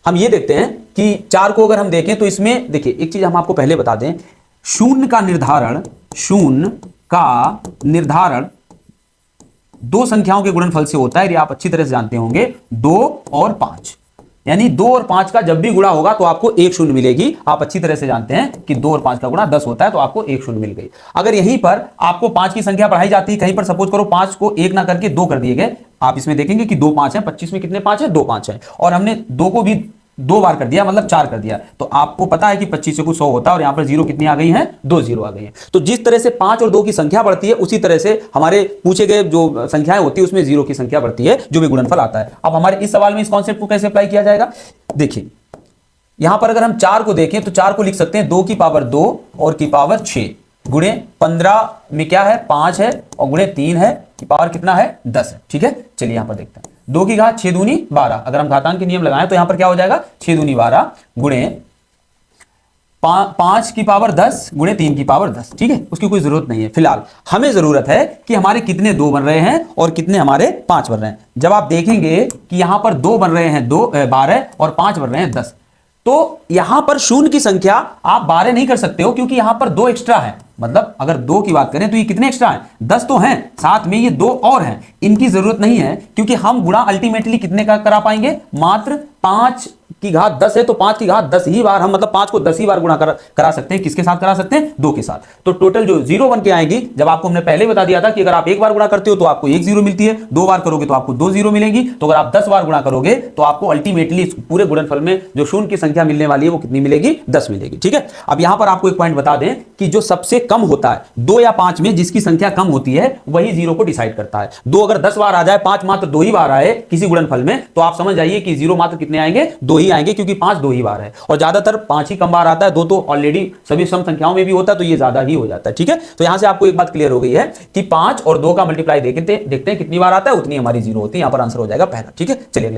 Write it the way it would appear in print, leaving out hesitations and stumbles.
हम ये देखते हैं कि 4 को अगर हम देखें तो इसमें देखिए एक चीज हम आपको पहले बता दें, शून्य का निर्धारण दो संख्याओं के गुणनफल से होता है, ये आप अच्छी तरह से जानते होंगे, 2 और 5। यानी 2 और 5 का जब भी गुणा होगा तो आपको एक शून्य मिलेगी। आप अच्छी तरह से जानते हैं कि 2 और 5 का गुणा 10 होता है, तो आपको एक शून्य मिल गई। अगर यहीं पर आपको 5 की संख्या बढ़ाई जाती है, कहीं पर सपोज करो 5 को 1 ना करके 2 कर दिए गए, आप इसमें देखेंगे कि 2 5 है, 25 में कितने 5 है, 2 5 है, और हमने 2 को भी 2 बार कर दिया, मतलब 4 कर दिया, तो आपको पता है कि 25 से कुछ 100 होता है, और यहां पर जीरो कितनी आ गई है, 2 जीरो आ गई है। तो जिस तरह से 5 और 2 की संख्या बढ़ती है, उसी तरह से हमारे पूछे गए जो संख्याएं होती है उसमें जीरो की संख्या बढ़ती है, जो भी गुणनफल आता है। अब हमारे इस सवाल में इस कॉन्सेप्ट को कैसे अप्लाई किया जाएगा, देखिए यहां पर अगर हम 4 को देखें तो 4 को लिख सकते हैं 2 की पावर 2 और की पावर 6 गुणे 15 में क्या है 5 है, और गुणे 3 है, की पावर कितना है 10 है। ठीक है, चलिए यहां पर देखते हैं, 2 की घात 6 दूनी 12, अगर हम घातांक के नियम लगाएं तो यहां पर क्या हो जाएगा 6 दूनी 12 गुणे 5 की पावर 10 गुणे 3 की पावर 10। ठीक है, उसकी कोई जरूरत नहीं है, फिलहाल हमें जरूरत है कि हमारे कितने 2 बन रहे हैं और कितने हमारे 5 बन रहे हैं। जब आप देखेंगे कि यहां पर 2 बन रहे हैं 12 और 5 बन रहे हैं 10, तो यहां पर शून्य की संख्या आप 12 नहीं कर सकते हो, क्योंकि यहां पर 2 एक्स्ट्रा है। मतलब अगर 2 की बात करें तो ये कितने एक्स्ट्रा हैं, 10 तो हैं, साथ में ये 2 और हैं, इनकी जरूरत नहीं है, क्योंकि हम गुणा अल्टीमेटली कितने का करा पाएंगे, मात्र 5 की घात 10 है, तो 5 की घात 10 ही बार हम, मतलब 5 को 10 ही बार गुणा करा सकते हैं। किसके साथ करा सकते हैं, 2 के साथ। तो टोटल जो 0 बन के आएगी, जब आपको हमने पहले बता दिया था कि अगर आप एक बार गुणा करते हो तो आपको 1 0 मिलती है, 2 बार करोगे तो आपको 2 0 मिलेंगी, तो अगर आप 10 बार गुणा करोगे तो आपको अल्टीमेटली पूरे गुणनफल में जो शून्य की संख्या मिलने वाली है वो कितनी मिलेगी, 10 मिलेगी। ठीक है, अब यहां पर आपको एक पॉइंट बता दें कि जो सबसे कम होता है 2 या 5 में, जिसकी संख्या कम होती है वही 0 को डिसाइड करता है। 2 अगर 10 बार आ जाए, 5 मात्र 2 ही बार आए किसी गुणनफल में, तो आप समझ जाइए कि 0 मात्र कितने आएंगे, 2 ही आएंगे, क्योंकि 5 2 ही बार है, और ज्यादातर 5 ही कम बार आता है, 2 तो ऑलरेडी सभी सम संख्याओं में भी होता है, तो ये ज्यादा ही हो जाता है। ठीक है, तो यहां से आपको एक बात क्लियर हो गई है कि 5 और 2 का मल्टीप्लाई देखते हैं कितनी बार आता है, उतनी हमारी 0 होती है। यहां पर आंसर हो जाएगा पहला। ठीक है, चलिए